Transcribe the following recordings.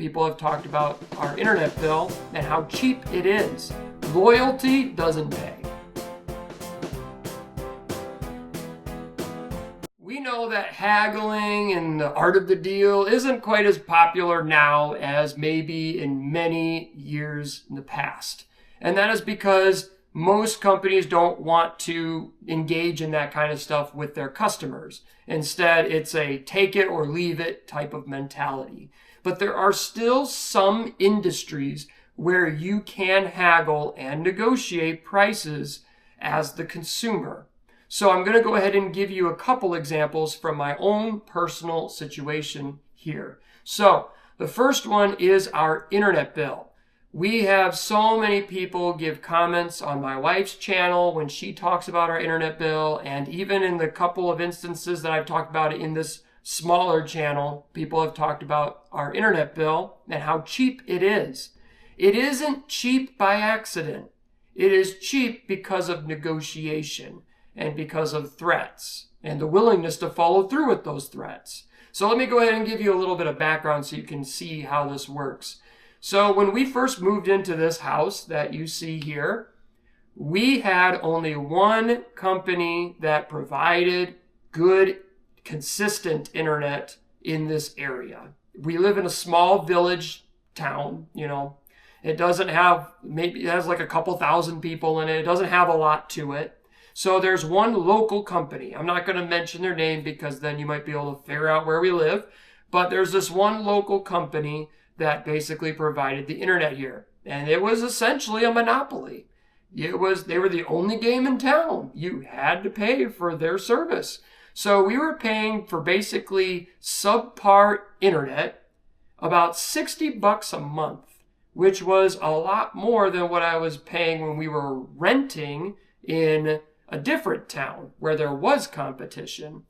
people have talked about our internet bill and how cheap it is. Loyalty doesn't pay. We know that haggling and the art of the deal isn't quite as popular now as maybe in many years in the past. And that is because most companies don't want to engage in that kind of stuff with their customers. Instead, it's a take it or leave it type of mentality. But there are still some industries where you can haggle and negotiate prices as the consumer. So I'm going to go ahead and give you a couple examples from my own personal situation here. So the first one is our internet bill. We have so many people give comments on my wife's channel when she talks about our internet bill, and even in the couple of instances that I've talked about in this smaller channel, people have talked about our internet bill and how cheap it is. It isn't cheap by accident. It is cheap because of negotiation and because of threats and the willingness to follow through with those threats. So let me go ahead and give you a little bit of background so you can see how this works. So when we first moved into this house that you see here, we had only one company that provided good, consistent internet in this area. We live in a small village town, It doesn't have, maybe it has like a couple thousand people in it. It doesn't have a lot to it. So there's one local company. I'm not going to mention their name because then you might be able to figure out where we live. But there's this one local company that basically provided the internet here. And it was essentially a monopoly. They were the only game in town. You had to pay for their service. So we were paying for basically subpar internet about $60 a month, which was a lot more than what I was paying when we were renting in a different town where there was competition.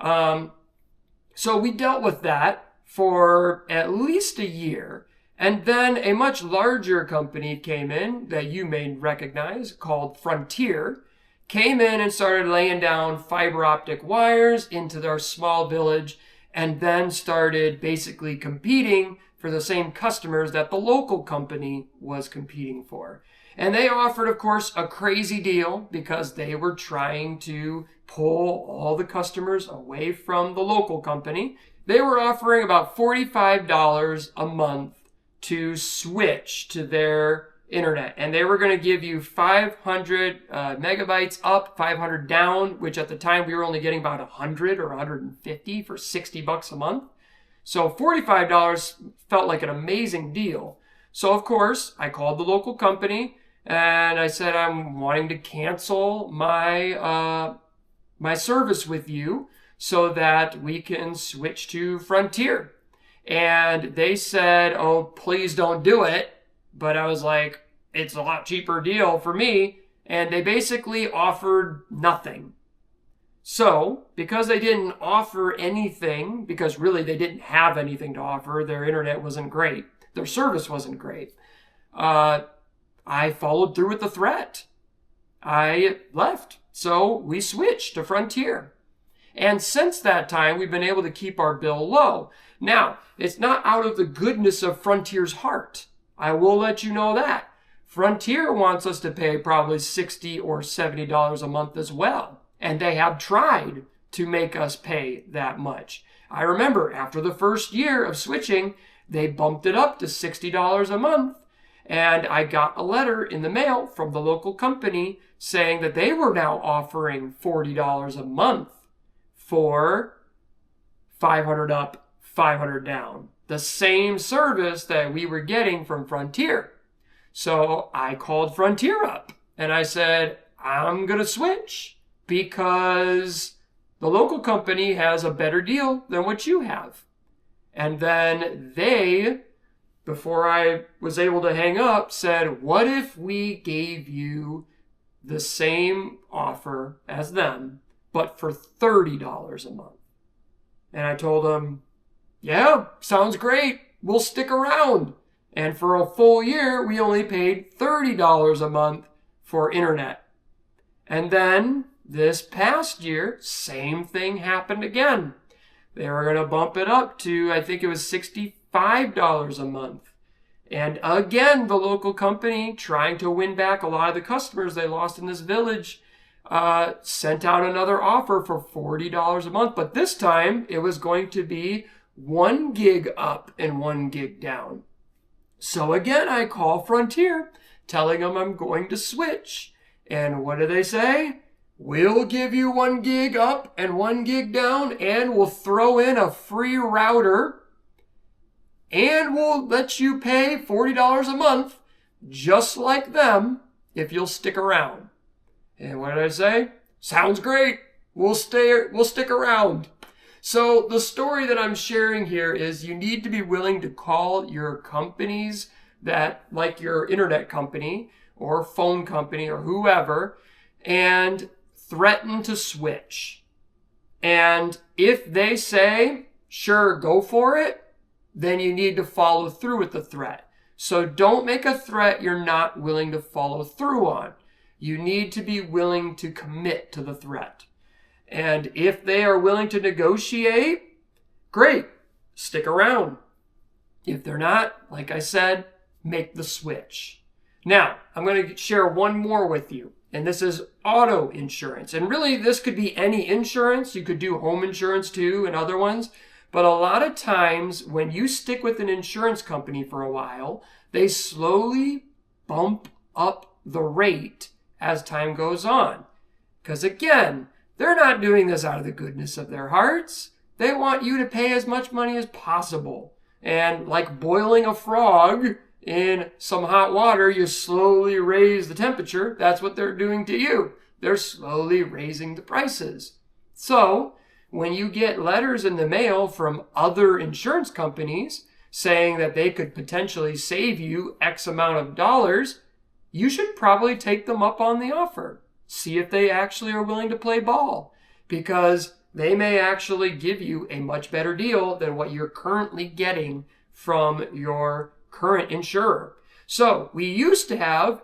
So we dealt with that for at least a year. And then a much larger company came in that you may recognize called Frontier, came in and started laying down fiber optic wires into their small village, and then started basically competing for the same customers that the local company was competing for. And they offered, of course, a crazy deal because they were trying to pull all the customers away from the local company. They were offering about $45 a month to switch to their internet. And they were going to give you 500 megabytes up, 500 down, which at the time we were only getting about 100 or 150 for $60 a month. So $45 felt like an amazing deal. So, of course, I called the local company and I said, I'm wanting to cancel my my service with you so that we can switch to Frontier. And they said, oh, please don't do it. But I was like, it's a lot cheaper deal for me. And they basically offered nothing. So, because they didn't offer anything, because really they didn't have anything to offer, their internet wasn't great, their service wasn't great, I followed through with the threat. I left. So we switched to Frontier. And since that time, we've been able to keep our bill low. Now, it's not out of the goodness of Frontier's heart. I will let you know that. Frontier wants us to pay probably $60 or $70 a month as well. And they have tried to make us pay that much. I remember after the first year of switching, they bumped it up to $60 a month. And I got a letter in the mail from the local company saying that they were now offering $40 a month for 500 up, 500 down. The same service that we were getting from Frontier. So I called Frontier up and I said, I'm going to switch because the local company has a better deal than what you have. And then they, before I was able to hang up, said, what if we gave you the same offer as them, but for $30 a month? And I told them, yeah, sounds great. We'll stick around. And for a full year, we only paid $30 a month for internet. And then this past year, same thing happened again. They were going to bump it up to, I think it was $65 $5 a month. And again, the local company, trying to win back a lot of the customers they lost in this village, sent out another offer for $40 a month. But this time, it was going to be 1 gig up and 1 gig down. So again, I call Frontier, telling them I'm going to switch. And what do they say? We'll give you 1 gig up and 1 gig down, and we'll throw in a free router, and we'll let you pay $40 a month, just like them, if you'll stick around. And what did I say? Sounds great. We'll stick around. So the story that I'm sharing here is you need to be willing to call your companies that, like your internet company or phone company or whoever, and threaten to switch. And if they say, sure, go for it, then you need to follow through with the threat. So don't make a threat you're not willing to follow through on. You need to be willing to commit to the threat. And if they are willing to negotiate, great, stick around. If they're not, like I said, make the switch. Now, I'm going to share one more with you, and this is auto insurance. And really, this could be any insurance. You could do home insurance too and other ones. But a lot of times when you stick with an insurance company for a while, they slowly bump up the rate as time goes on. Because again, they're not doing this out of the goodness of their hearts. They want you to pay as much money as possible. And like boiling a frog in some hot water, you slowly raise the temperature. That's what they're doing to you. They're slowly raising the prices. So when you get letters in the mail from other insurance companies saying that they could potentially save you X amount of dollars, you should probably take them up on the offer. See if they actually are willing to play ball, because they may actually give you a much better deal than what you're currently getting from your current insurer. So we used to have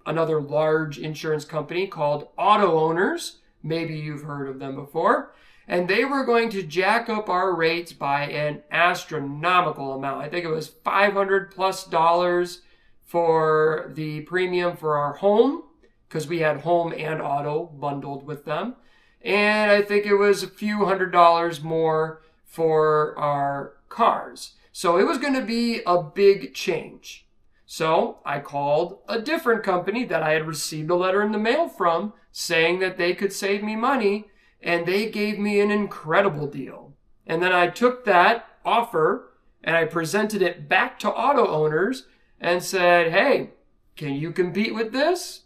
another large insurance company called Auto Owners. Maybe you've heard of them before. And they were going to jack up our rates by an astronomical amount. I think it was $500+ for the premium for our home, because we had home and auto bundled with them. And I think it was a few $100s more for our cars. So it was going to be a big change. So I called a different company that I had received a letter in the mail from saying that they could save me money, and they gave me an incredible deal. And then I took that offer and I presented it back to Auto Owners and said, hey, can you compete with this?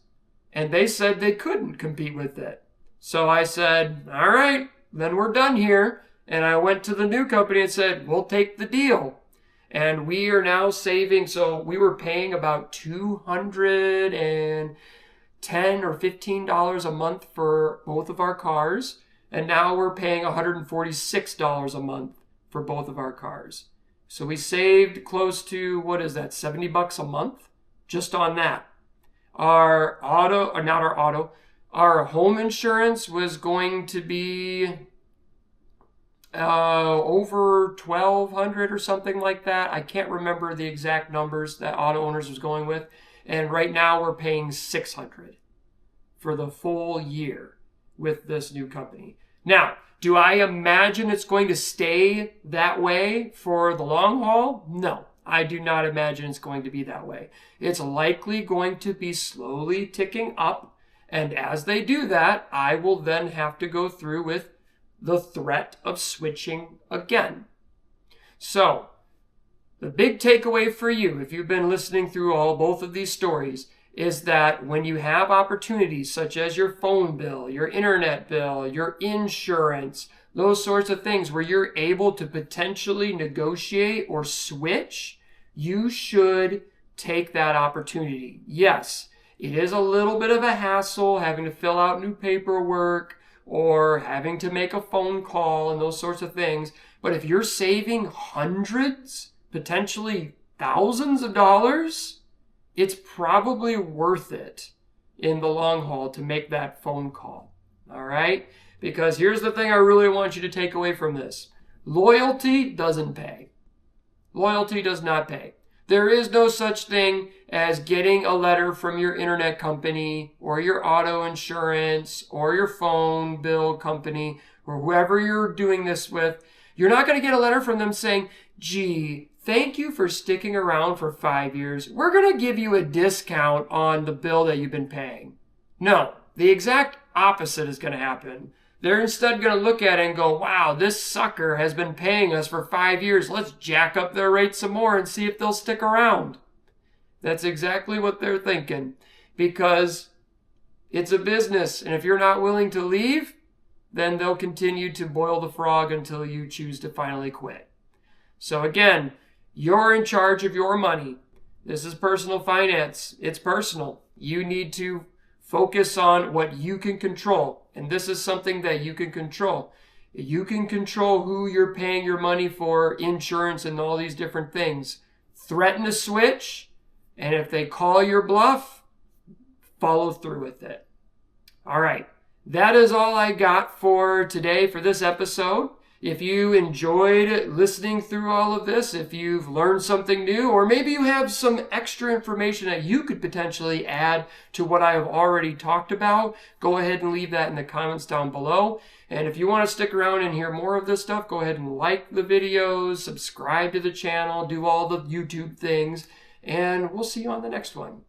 And they said they couldn't compete with it. So I said, all right, then we're done here. And I went to the new company and said, we'll take the deal. And we are now saving, so we were paying about $210 or $15 a month for both of our cars. And now we're paying $146 a month for both of our cars. So we saved close to, $70 a month just on that. Our home insurance was going to be over $1,200 or something like that. I can't remember the exact numbers that Auto Owners was going with. And right now we're paying $600 for the full year with this new company. Now, do I imagine it's going to stay that way for the long haul? No, I do not imagine it's going to be that way. It's likely going to be slowly ticking up. And as they do that, I will then have to go through with the threat of switching again. So, the big takeaway for you, if you've been listening through both of these stories, is that when you have opportunities such as your phone bill, your internet bill, your insurance, those sorts of things where you're able to potentially negotiate or switch, you should take that opportunity. Yes, it is a little bit of a hassle having to fill out new paperwork or having to make a phone call and those sorts of things. But if you're saving hundreds, potentially thousands of dollars, it's probably worth it in the long haul to make that phone call. All right? Because here's the thing I really want you to take away from this. Loyalty doesn't pay. Loyalty does not pay. There is no such thing as getting a letter from your internet company or your auto insurance or your phone bill company or whoever you're doing this with. You're not going to get a letter from them saying, gee, thank you for sticking around for 5 years. We're going to give you a discount on the bill that you've been paying. No, the exact opposite is going to happen. They're instead going to look at it and go, wow, this sucker has been paying us for 5 years. Let's jack up their rate some more and see if they'll stick around. That's exactly what they're thinking, because it's a business. And if you're not willing to leave, then they'll continue to boil the frog until you choose to finally quit. So again, you're in charge of your money. This is personal finance. It's personal. You need to focus on what you can control. And this is something that you can control. You can control who you're paying your money for, insurance and all these different things. Threaten to switch, and if they call your bluff, follow through with it. All right. That is all I got for today for this episode. If you enjoyed listening through all of this, if you've learned something new, or maybe you have some extra information that you could potentially add to what I have already talked about, go ahead and leave that in the comments down below. And if you want to stick around and hear more of this stuff, go ahead and like the videos, subscribe to the channel, do all the YouTube things, and we'll see you on the next one.